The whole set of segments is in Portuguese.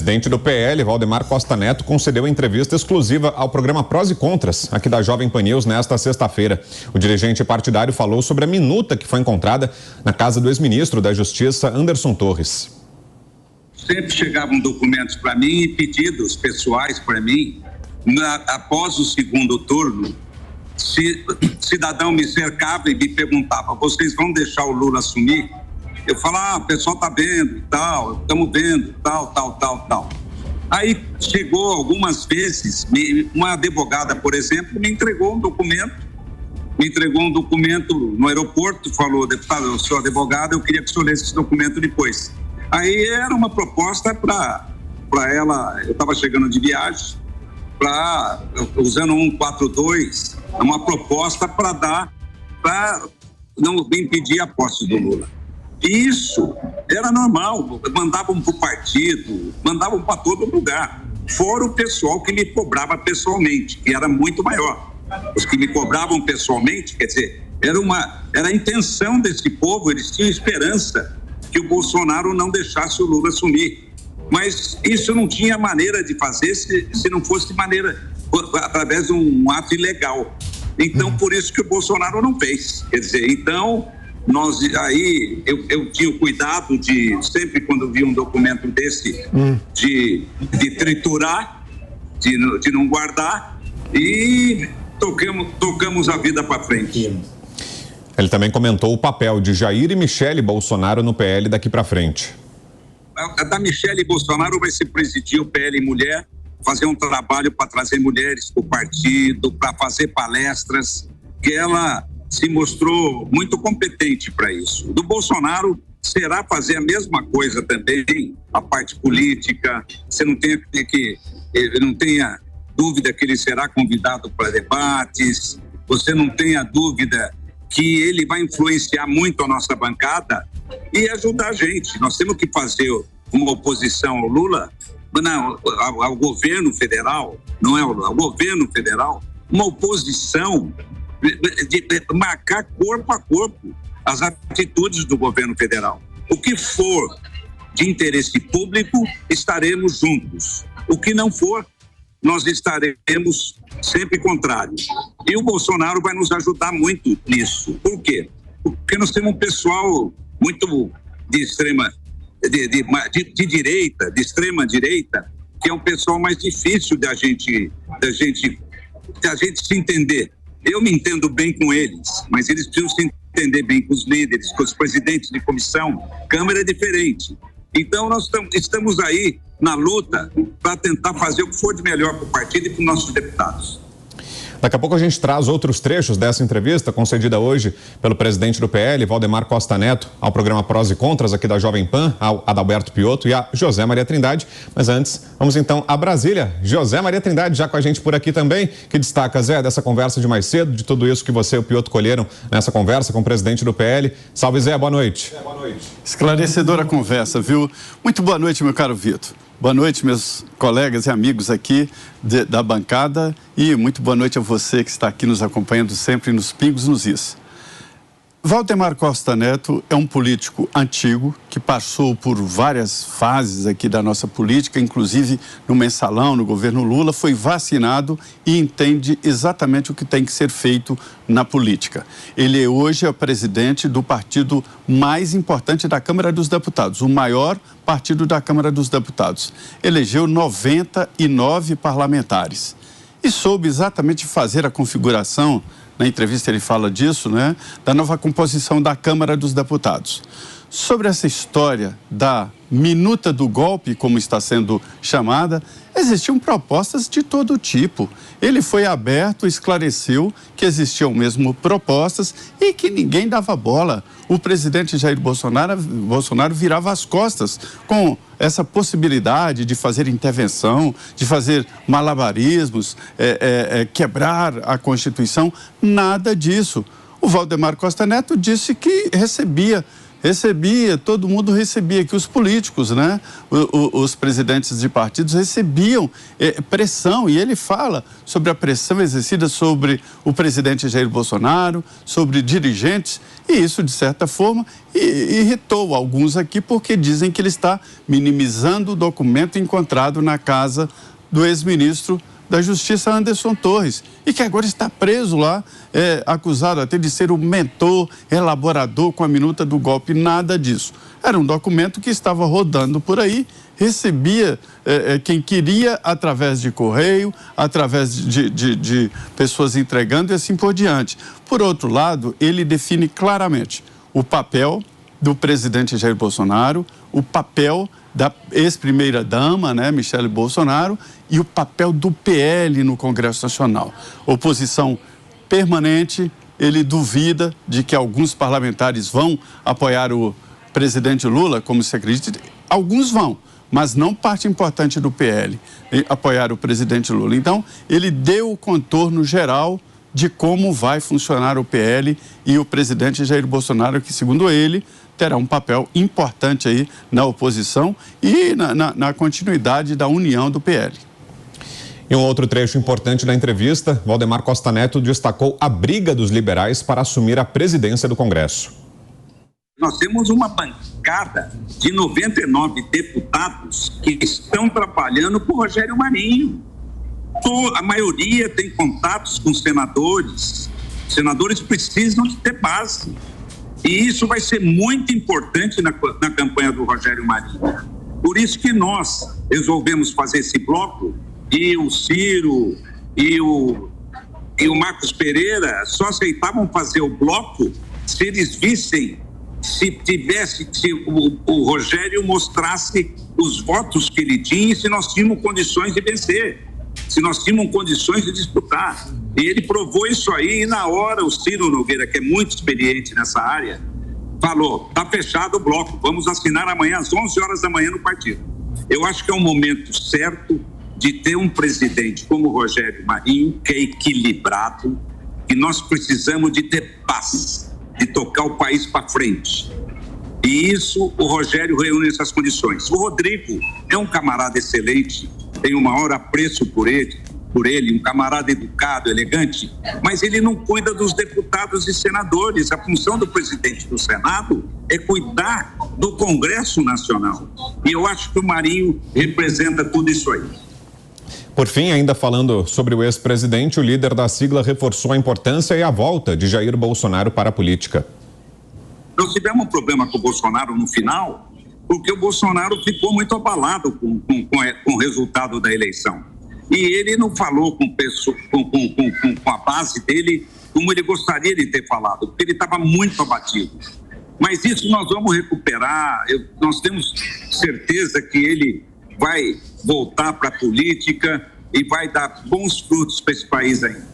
O presidente do PL, Valdemar Costa Neto, concedeu entrevista exclusiva ao programa Prós e Contras, aqui da Jovem Pan News, nesta sexta-feira. O dirigente partidário falou sobre a minuta que foi encontrada na casa do ex-ministro da Justiça, Anderson Torres. Sempre chegavam documentos para mim e pedidos pessoais para mim. Após o segundo turno, cidadão me cercava e me perguntava: vocês vão deixar o Lula assumir? Eu falava: o pessoal está vendo e tal, estamos vendo, tal. Aí chegou algumas vezes, uma advogada, por exemplo, me entregou um documento no aeroporto, falou: deputado, eu sou advogado, eu queria que o senhor lesse esse documento depois. Aí era uma proposta para ela, eu estava chegando de viagem, usando 142, uma proposta para não impedir a posse do Lula. Isso era normal, mandavam para o partido, mandavam para todo lugar, fora o pessoal que me cobrava pessoalmente, que era muito maior. Os que me cobravam pessoalmente, quer dizer, era a intenção desse povo, eles tinham esperança que o Bolsonaro não deixasse o Lula assumir. Mas isso não tinha maneira de fazer se não fosse através de um ato ilegal. Então, por isso que o Bolsonaro não fez. Quer dizer, então, eu tinha o cuidado de, sempre quando vi um documento desse, de triturar, de não guardar, e tocamos a vida para frente. Ele também comentou o papel de Jair e Michele Bolsonaro no PL daqui para frente. A da Michele Bolsonaro vai ser presidir o PL Mulher, fazer um trabalho para trazer mulheres para o partido, para fazer palestras, que ela se mostrou muito competente para isso. Do Bolsonaro será fazer a mesma coisa também, a parte política. Você não tenha dúvida que ele será convidado para debates, você não tenha dúvida que ele vai influenciar muito a nossa bancada e ajudar a gente. Nós temos que fazer uma oposição ao Lula, não, ao governo federal, não é ao governo federal, uma oposição de marcar corpo a corpo as atitudes do governo federal. O que for de interesse público, estaremos juntos. O que não for, nós estaremos sempre contrários. E o Bolsonaro vai nos ajudar muito nisso. Por quê? Porque nós temos um pessoal muito de direita, de extrema direita, que é um pessoal mais difícil da gente se entender. Eu me entendo bem com eles, mas eles precisam se entender bem com os líderes, com os presidentes de comissão. Câmara é diferente. Então, nós estamos aí na luta para tentar fazer o que for de melhor para o partido e para os nossos deputados. Daqui a pouco a gente traz outros trechos dessa entrevista concedida hoje pelo presidente do PL, Valdemar Costa Neto, ao programa Prós e Contras aqui da Jovem Pan, ao Adalberto Piotto e a José Maria Trindade. Mas antes, vamos então a Brasília. José Maria Trindade já com a gente por aqui também. Que destaca, Zé, dessa conversa de mais cedo, de tudo isso que você e o Piotto colheram nessa conversa com o presidente do PL. Salve, Zé, boa noite. Boa noite. Esclarecedora conversa, viu? Muito boa noite, meu caro Vitor. Boa noite, meus colegas e amigos aqui da bancada, e muito boa noite a você que está aqui nos acompanhando sempre nos Pingos nos Is. Valdemar Costa Neto é um político antigo que passou por várias fases aqui da nossa política, inclusive no mensalão, no governo Lula, foi vacinado e entende exatamente o que tem que ser feito na política. Ele hoje é o presidente do partido mais importante da Câmara dos Deputados, o maior partido da Câmara dos Deputados. Elegeu 99 parlamentares e soube exatamente fazer a configuração. Na entrevista ele fala disso, né? Da nova composição da Câmara dos Deputados. Sobre essa história da minuta do golpe, como está sendo chamada, existiam propostas de todo tipo. Ele foi aberto, esclareceu que existiam mesmo propostas e que ninguém dava bola. O presidente Jair Bolsonaro virava as costas com essa possibilidade de fazer intervenção, de fazer malabarismos, quebrar a Constituição. Nada disso. O Valdemar Costa Neto disse que recebia todo mundo recebia, que os políticos, né, os presidentes de partidos recebiam pressão, e ele fala sobre a pressão exercida sobre o presidente Jair Bolsonaro, sobre dirigentes, e isso, de certa forma, irritou alguns aqui, porque dizem que ele está minimizando o documento encontrado na casa do ex-ministro da Justiça, Anderson Torres, e que agora está preso lá, acusado até de ser o mentor, elaborador com a minuta do golpe. Nada disso. Era um documento que estava rodando por aí, recebia quem queria através de correio, através de pessoas entregando e assim por diante. Por outro lado, ele define claramente o papel do presidente Jair Bolsonaro, o papel da ex-primeira-dama, né, Michele Bolsonaro, e o papel do PL no Congresso Nacional. Oposição permanente, ele duvida de que alguns parlamentares vão apoiar o presidente Lula, como se acredita. Alguns vão, mas não parte importante do PL apoiar o presidente Lula. Então, ele deu o contorno geral de como vai funcionar o PL e o presidente Jair Bolsonaro, que, segundo ele, terá um papel importante aí na oposição e na continuidade da união do PL. Em um outro trecho importante da entrevista, Valdemar Costa Neto destacou a briga dos liberais para assumir a presidência do Congresso. Nós temos uma bancada de 99 deputados que estão trabalhando com o Rogério Marinho. A maioria tem contatos com senadores. Os senadores precisam de ter base. E isso vai ser muito importante na campanha do Rogério Marinho. Por isso que nós resolvemos fazer esse bloco, e o Ciro e o Marcos Pereira só aceitavam fazer o bloco se eles vissem, se o Rogério mostrasse os votos que ele tinha e se nós tínhamos condições de vencer, se nós tínhamos condições de disputar. E ele provou isso aí, e na hora o Ciro Nogueira, que é muito experiente nessa área, falou: está fechado o bloco, vamos assinar amanhã às 11 horas da manhã no partido. Eu acho que é um momento certo de ter um presidente como o Rogério Marinho, que é equilibrado, e nós precisamos de ter paz, de tocar o país para frente. E isso, o Rogério reúne essas condições. O Rodrigo é um camarada excelente, tenho o maior apreço por ele, um camarada educado, elegante, mas ele não cuida dos deputados e senadores. A função do presidente do Senado é cuidar do Congresso Nacional. E eu acho que o Marinho representa tudo isso aí. Por fim, ainda falando sobre o ex-presidente, o líder da sigla reforçou a importância e a volta de Jair Bolsonaro para a política. Nós tivemos um problema com o Bolsonaro no final, porque o Bolsonaro ficou muito abalado com o resultado da eleição. E ele não falou com a base dele como ele gostaria de ter falado, porque ele estava muito abatido. Mas isso nós vamos recuperar, nós temos certeza que ele vai voltar para a política e vai dar bons frutos para esse país ainda.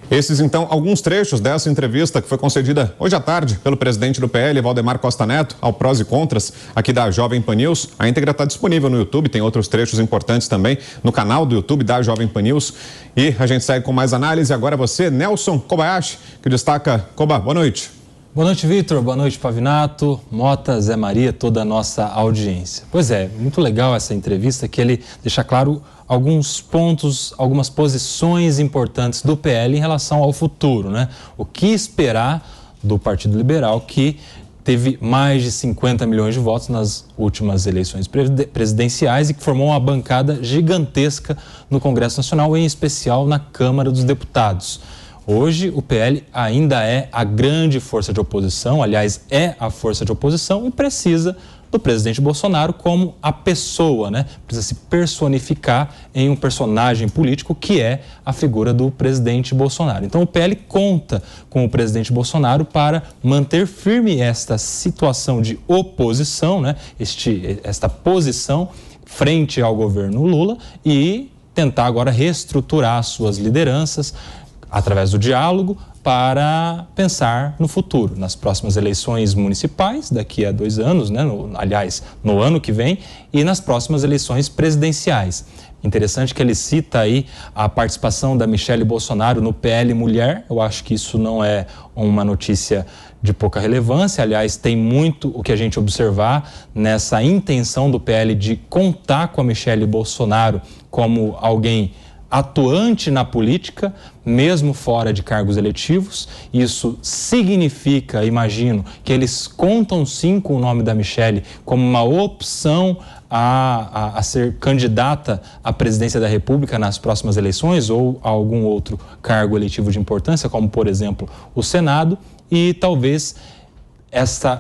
Esses, então, alguns trechos dessa entrevista que foi concedida hoje à tarde pelo presidente do PL, Valdemar Costa Neto, ao Prós e Contras, aqui da Jovem Pan News. A íntegra está disponível no YouTube, tem outros trechos importantes também no canal do YouTube da Jovem Pan News. E a gente segue com mais análise. Agora você, Nelson Kobayashi, que destaca. Koba, boa noite. Boa noite, Vitor. Boa noite, Pavinato, Mota, Zé Maria, toda a nossa audiência. Pois é, muito legal essa entrevista, que ele deixa claro alguns pontos, algumas posições importantes do PL em relação ao futuro, né? O que esperar do Partido Liberal, que teve mais de 50 milhões de votos nas últimas eleições presidenciais e que formou uma bancada gigantesca no Congresso Nacional, em especial na Câmara dos Deputados. Hoje, o PL ainda é a grande força de oposição, aliás, é a força de oposição e precisa do presidente Bolsonaro como a pessoa, né? Precisa se personificar em um personagem político que é a figura do presidente Bolsonaro. Então, o PL conta com o presidente Bolsonaro para manter firme esta situação de oposição, né? Esta posição frente ao governo Lula e tentar agora reestruturar suas lideranças através do diálogo, para pensar no futuro, nas próximas eleições municipais, daqui a 2 anos, né? Aliás, no ano que vem, e nas próximas eleições presidenciais. Interessante que ele cita aí a participação da Michele Bolsonaro no PL Mulher. Eu acho que isso não é uma notícia de pouca relevância. Aliás, tem muito o que a gente observar nessa intenção do PL de contar com a Michele Bolsonaro como alguém atuante na política, mesmo fora de cargos eletivos. Isso significa, imagino, que eles contam sim com o nome da Michele como uma opção a ser candidata à presidência da República nas próximas eleições ou a algum outro cargo eletivo de importância, como, por exemplo, o Senado, e talvez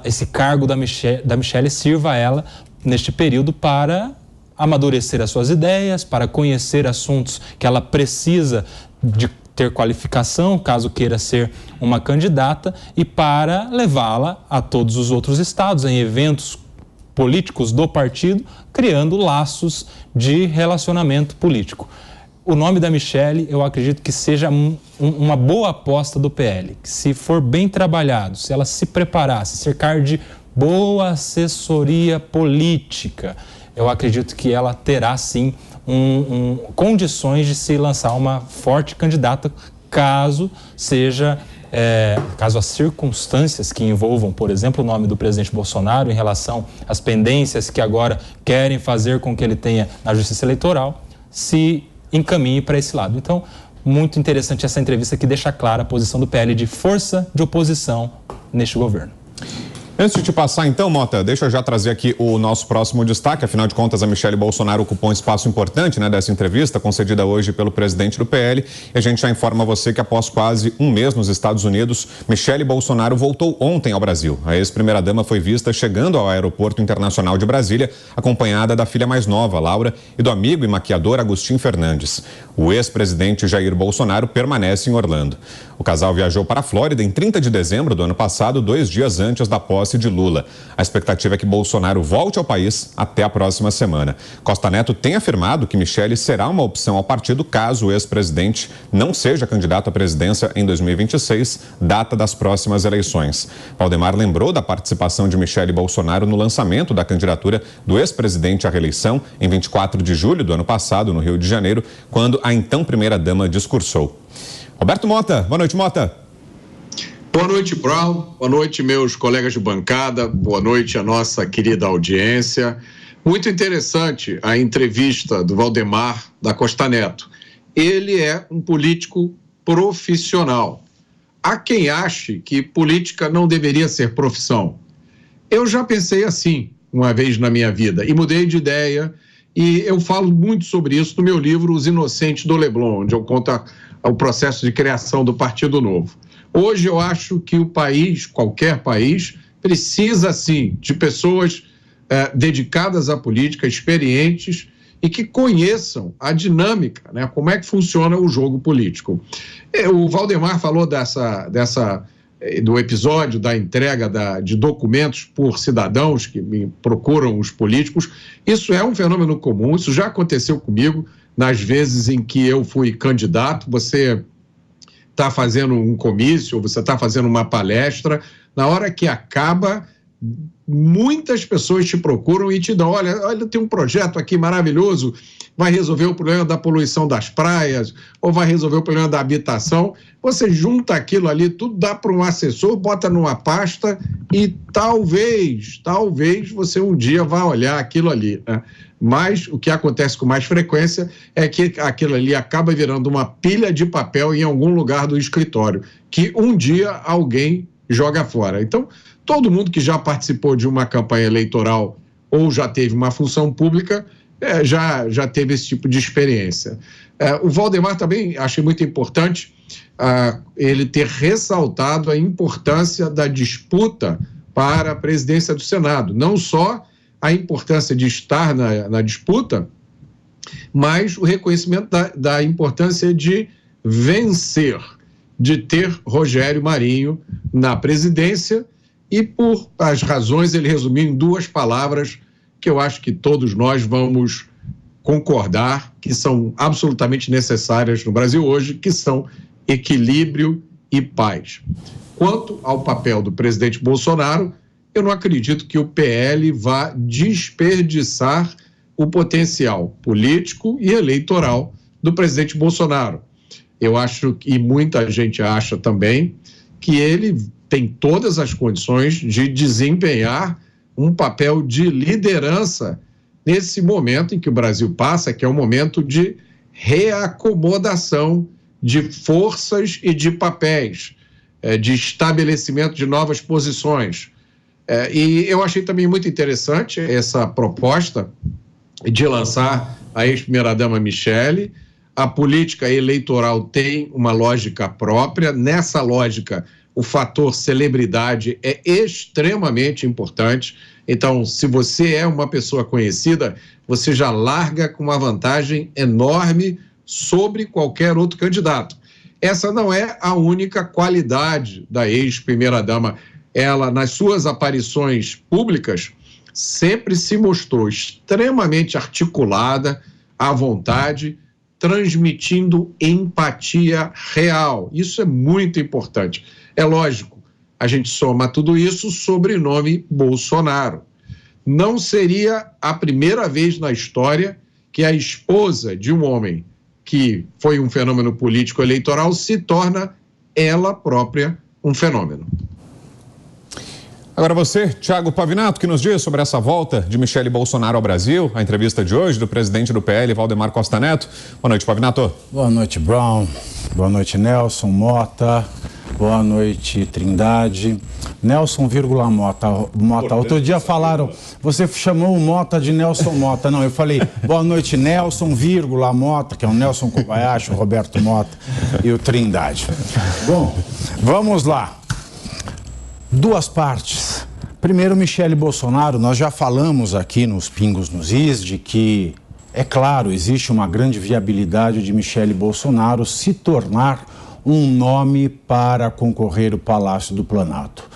esse cargo da Michele sirva a ela, neste período, para amadurecer as suas ideias, para conhecer assuntos que ela precisa de ter qualificação, caso queira ser uma candidata, e para levá-la a todos os outros estados, em eventos políticos do partido, criando laços de relacionamento político. O nome da Michele, eu acredito que seja uma boa aposta do PL, que se for bem trabalhado, se ela se preparar, se cercar de boa assessoria política, eu acredito que ela terá, sim, condições de se lançar uma forte candidata, caso as circunstâncias que envolvam, por exemplo, o nome do presidente Bolsonaro em relação às pendências que agora querem fazer com que ele tenha na Justiça Eleitoral, se encaminhe para esse lado. Então, muito interessante essa entrevista que deixa clara a posição do PL de força de oposição neste governo. Antes de te passar, então, Mota, deixa eu já trazer aqui o nosso próximo destaque. Afinal de contas, a Michele Bolsonaro ocupou um espaço importante, né, dessa entrevista, concedida hoje pelo presidente do PL. E a gente já informa você que após quase um mês nos Estados Unidos, Michele Bolsonaro voltou ontem ao Brasil. A ex-primeira-dama foi vista chegando ao Aeroporto Internacional de Brasília, acompanhada da filha mais nova, Laura, e do amigo e maquiador Agostinho Fernandes. O ex-presidente Jair Bolsonaro permanece em Orlando. O casal viajou para a Flórida em 30 de dezembro do ano passado, 2 dias antes da posse de Lula. A expectativa é que Bolsonaro volte ao país até a próxima semana. Costa Neto tem afirmado que Michele será uma opção ao partido caso o ex-presidente não seja candidato à presidência em 2026, data das próximas eleições. Valdemar lembrou da participação de Michele Bolsonaro no lançamento da candidatura do ex-presidente à reeleição em 24 de julho do ano passado, no Rio de Janeiro, quando a então primeira-dama discursou. Roberto Mota, boa noite, Mota. Boa noite, Brown. Boa noite, meus colegas de bancada. Boa noite, a nossa querida audiência. Muito interessante a entrevista do Valdemar da Costa Neto. Ele é um político profissional. Há quem ache que política não deveria ser profissão. Eu já pensei assim uma vez na minha vida e mudei de ideia, e eu falo muito sobre isso no meu livro Os Inocentes do Leblon, onde eu conto o processo de criação do Partido Novo. Hoje eu acho que o país, qualquer país, precisa sim de pessoas dedicadas à política, experientes e que conheçam a dinâmica, né? Como é que funciona o jogo político. O Valdemar falou do episódio da entrega de documentos por cidadãos que me procuram os políticos. Isso é um fenômeno comum, isso já aconteceu comigo nas vezes em que eu fui candidato. Você está fazendo um comício, você está fazendo uma palestra, na hora que acaba, muitas pessoas te procuram e te dão, olha, tem um projeto aqui maravilhoso, vai resolver o problema da poluição das praias, ou vai resolver o problema da habitação. Você junta aquilo ali, tudo dá para um assessor, bota numa pasta e talvez você um dia vá olhar aquilo ali, né? Mas o que acontece com mais frequência é que aquilo ali acaba virando uma pilha de papel em algum lugar do escritório, que um dia alguém joga fora. Então, todo mundo que já participou de uma campanha eleitoral ou já teve uma função pública, já teve esse tipo de experiência. O Valdemar também achei muito importante ele ter ressaltado a importância da disputa para a presidência do Senado. Não só a importância de estar na disputa, mas o reconhecimento da importância de vencer, de ter Rogério Marinho na presidência, e por as razões ele resumiu em 2 palavras que eu acho que todos nós vamos concordar que são absolutamente necessárias no Brasil hoje, que são equilíbrio e paz. Quanto ao papel do presidente Bolsonaro, eu não acredito que o PL vá desperdiçar o potencial político e eleitoral do presidente Bolsonaro. Eu acho, e muita gente acha também, que ele tem todas as condições de desempenhar um papel de liderança nesse momento em que o Brasil passa, que é um momento de reacomodação de forças e de papéis, de estabelecimento de novas posições. E eu achei também muito interessante essa proposta de lançar a ex-primeira-dama Michele. A política eleitoral tem uma lógica própria. Nessa lógica, o fator celebridade é extremamente importante. Então, se você é uma pessoa conhecida, você já larga com uma vantagem enorme sobre qualquer outro candidato. Essa não é a única qualidade da ex-primeira-dama. Ela, nas suas aparições públicas, sempre se mostrou extremamente articulada, à vontade, transmitindo empatia real. Isso é muito importante. É lógico, a gente soma tudo isso, sobrenome Bolsonaro. Não seria a primeira vez na história que a esposa de um homem que foi um fenômeno político eleitoral se torna ela própria um fenômeno. Agora você, Thiago Pavinato, que nos diz sobre essa volta de Michele Bolsonaro ao Brasil, a entrevista de hoje do presidente do PL, Valdemar Costa Neto. Boa noite, Pavinato. Boa noite, Brown. Boa noite, Nelson, Mota. Boa noite, Trindade. Nelson, Mota. Outro dia falaram, você chamou o Mota de Nelson Mota. Não, eu falei, boa noite, Nelson, Mota, que é o Nelson Kobayashi, o Roberto Mota e o Trindade. Bom, vamos lá. Duas partes. Primeiro, Michele Bolsonaro, nós já falamos aqui nos Pingos nos Is de que, é claro, existe uma grande viabilidade de Michele Bolsonaro se tornar um nome para concorrer ao Palácio do Planalto.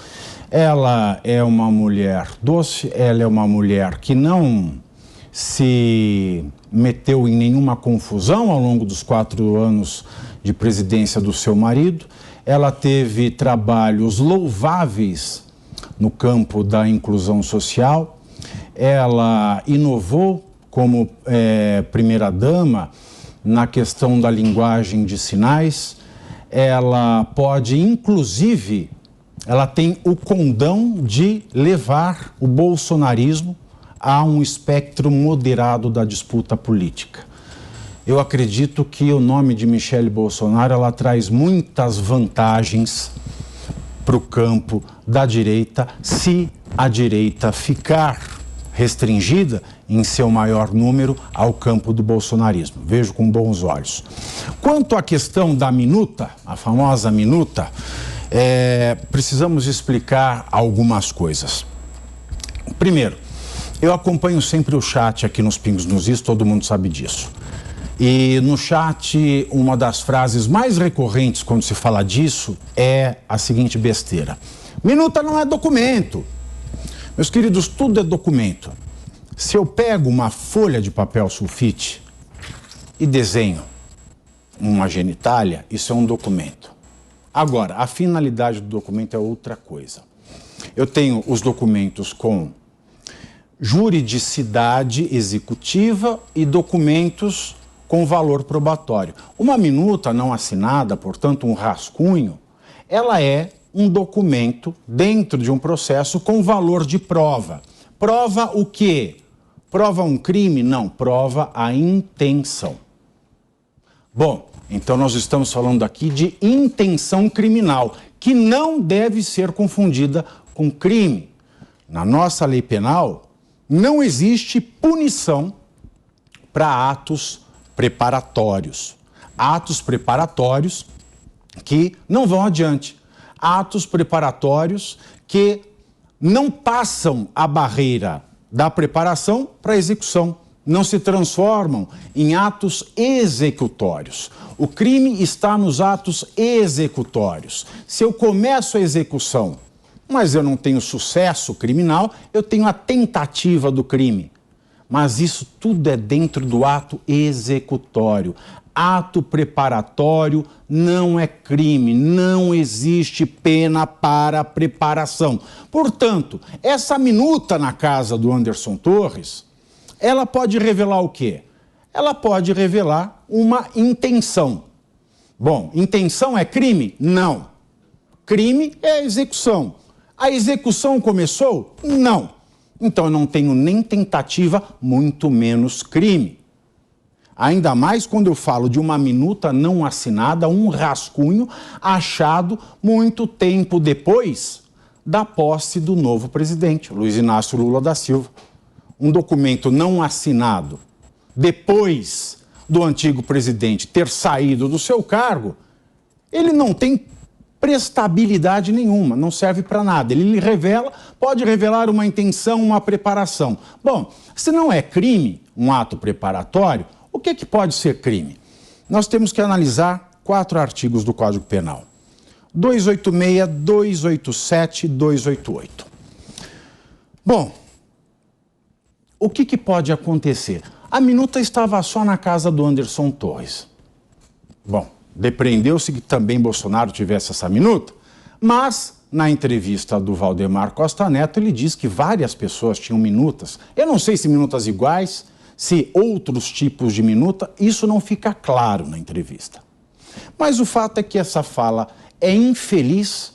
Ela é uma mulher doce, ela é uma mulher que não se meteu em nenhuma confusão ao longo dos 4 anos de presidência do seu marido. Ela teve trabalhos louváveis no campo da inclusão social. Ela inovou como primeira-dama na questão da linguagem de sinais. Ela pode, inclusive, ela tem o condão de levar o bolsonarismo a um espectro moderado da disputa política. Eu acredito que o nome de Michele Bolsonaro, ela traz muitas vantagens para o campo da direita, se a direita ficar restringida em seu maior número ao campo do bolsonarismo. Vejo com bons olhos. Quanto à questão da minuta, a famosa minuta, precisamos explicar algumas coisas. Primeiro, eu acompanho sempre o chat aqui nos Pingos nos Is, todo mundo sabe disso. E no chat, uma das frases mais recorrentes quando se fala disso é a seguinte besteira: minuta não é documento. Meus queridos, tudo é documento. Se eu pego uma folha de papel sulfite e desenho uma genitália, isso é um documento. Agora, a finalidade do documento é outra coisa. Eu tenho os documentos com juridicidade executiva e documentos com valor probatório. Uma minuta não assinada, portanto um rascunho, ela é um documento dentro de um processo com valor de prova. Prova o quê? Prova um crime? Não, prova a intenção. Bom, então nós estamos falando aqui de intenção criminal, que não deve ser confundida com crime. Na nossa lei penal, não existe punição para atos preparatórios. Atos preparatórios que não vão adiante. Atos preparatórios que não passam a barreira da preparação para a execução. Não se transformam em atos executórios. O crime está nos atos executórios. Se eu começo a execução, mas eu não tenho sucesso criminal, eu tenho a tentativa do crime. mas isso tudo é dentro do ato executório. Ato preparatório não é crime, não existe pena para preparação. Portanto, essa minuta na casa do Anderson Torres, ela pode revelar o quê? Ela pode revelar uma intenção. Bom, intenção é crime? Não. Crime é a execução. A execução começou? Não. Então eu não tenho nem tentativa, muito menos crime. Ainda mais quando eu falo de uma minuta não assinada, um rascunho achado muito tempo depois da posse do novo presidente, Luiz Inácio Lula da Silva. Um documento não assinado depois do antigo presidente ter saído do seu cargo, ele não tem prestabilidade nenhuma, não serve para nada. Ele revela, pode revelar uma intenção, uma preparação. Bom, se não é crime, um ato preparatório, o que pode ser crime? Nós temos que analisar 4 artigos do Código Penal. 286, 287 e 288. Bom, o que pode acontecer? A minuta estava só na casa do Anderson Torres. Bom, depreendeu-se que também Bolsonaro tivesse essa minuta, mas na entrevista do Valdemar Costa Neto ele diz que várias pessoas tinham minutas. Eu não sei se minutas iguais, se outros tipos de minuta, isso não fica claro na entrevista. Mas o fato é que essa fala é infeliz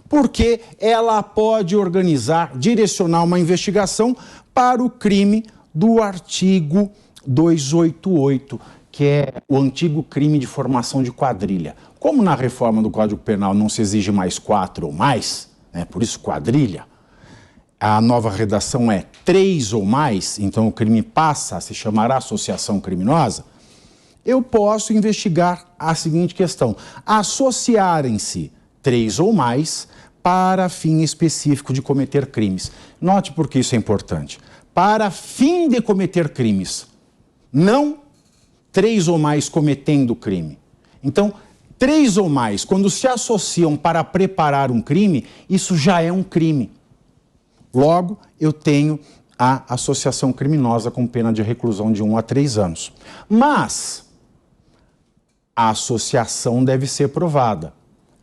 porque ela pode organizar, direcionar uma investigação para o crime do artigo 288, que é o antigo crime de formação de quadrilha. Como na reforma do Código Penal não se exige mais 4 ou mais, né, por isso quadrilha, a nova redação é 3 ou mais, então o crime passa a se chamar associação criminosa, eu posso investigar a seguinte questão: associarem-se 3 ou mais para fim específico de cometer crimes. Note por que isso é importante. Para fim de cometer crimes, não 3 ou mais cometendo crime. Então, 3 ou mais, quando se associam para preparar um crime, isso já é um crime. Logo, eu tenho a associação criminosa com pena de reclusão de 1 a 3 anos. Mas a associação deve ser provada.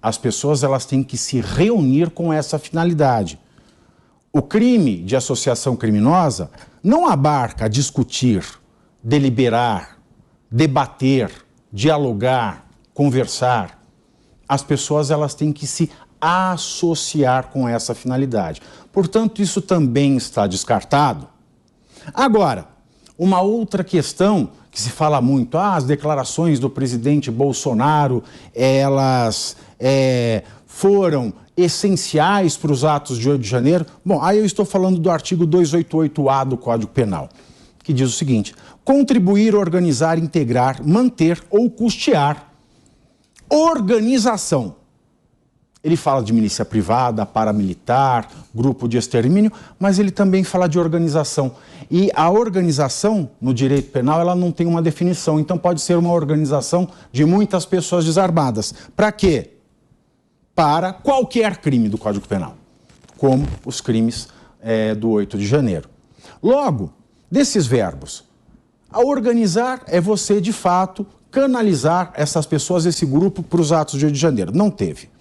As pessoas elas têm que se reunir com essa finalidade. O crime de associação criminosa não abarca discutir, deliberar, debater, dialogar, conversar. As pessoas elas têm que se associar com essa finalidade. Portanto, isso também está descartado. Agora, uma outra questão que se fala muito, as declarações do presidente Bolsonaro, elas foram essenciais para os atos de 8 de janeiro. Bom, aí eu estou falando do artigo 288-A do Código Penal, que diz o seguinte: contribuir, organizar, integrar, manter ou custear organização. Ele fala de milícia privada, paramilitar, grupo de extermínio, mas ele também fala de organização. E a organização, no direito penal, ela não tem uma definição. Então pode ser uma organização de muitas pessoas desarmadas. Para quê? Para qualquer crime do Código Penal, como os crimes do 8 de janeiro. Logo, desses verbos, a organizar é você, de fato, canalizar essas pessoas, esse grupo, para os atos de 8 de janeiro. Não teve.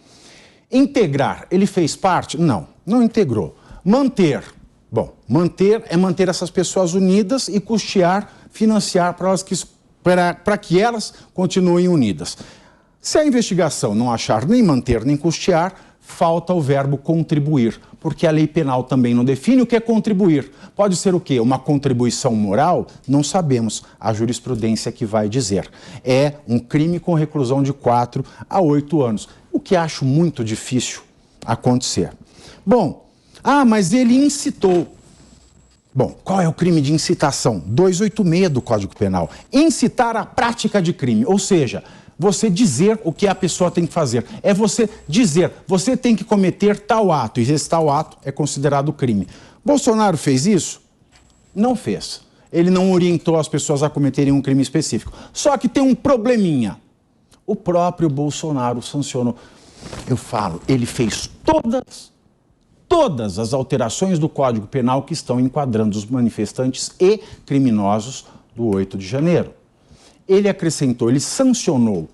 Integrar, ele fez parte? Não, não integrou. Manter, bom, manter é manter essas pessoas unidas e custear, financiar para que elas continuem unidas. Se a investigação não achar nem manter nem custear, falta o verbo contribuir, porque a lei penal também não define o que é contribuir. Pode ser o quê? Uma contribuição moral? Não sabemos. A jurisprudência que vai dizer. É um crime com reclusão de 4 a 8 anos. O que acho muito difícil acontecer. Bom, mas ele incitou. Bom, qual é o crime de incitação? 286 do Código Penal. Incitar a prática de crime, ou seja, você dizer o que a pessoa tem que fazer. É você dizer, você tem que cometer tal ato, e esse tal ato é considerado crime. Bolsonaro fez isso? Não fez. Ele não orientou as pessoas a cometerem um crime específico. Só que tem um probleminha. O próprio Bolsonaro sancionou. Eu falo, ele fez todas todas as alterações do Código Penal que estão enquadrando os manifestantes e criminosos do 8 de janeiro. Ele acrescentou, ele sancionou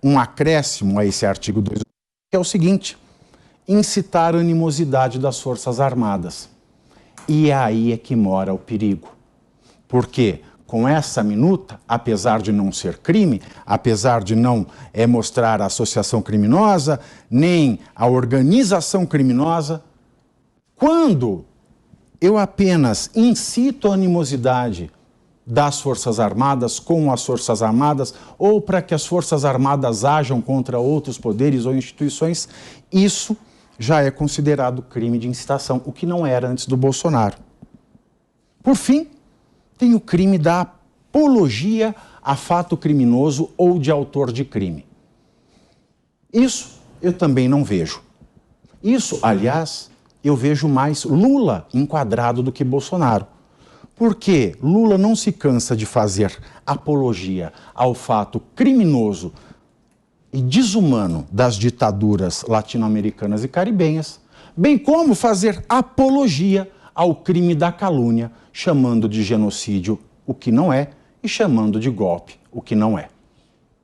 um acréscimo a esse artigo 2, que é o seguinte: incitar a animosidade das Forças Armadas. E aí é que mora o perigo. Porque com essa minuta, apesar de não ser crime, apesar de não mostrar a associação criminosa, nem a organização criminosa, quando eu apenas incito a animosidade das Forças Armadas com as Forças Armadas, ou para que as Forças Armadas ajam contra outros poderes ou instituições, isso já é considerado crime de incitação, o que não era antes do Bolsonaro. Por fim, tem o crime da apologia a fato criminoso ou de autor de crime. Isso eu também não vejo. Isso, aliás, eu vejo mais Lula enquadrado do que Bolsonaro. Porque Lula não se cansa de fazer apologia ao fato criminoso e desumano das ditaduras latino-americanas e caribenhas, bem como fazer apologia ao crime da calúnia, chamando de genocídio o que não é e chamando de golpe o que não é.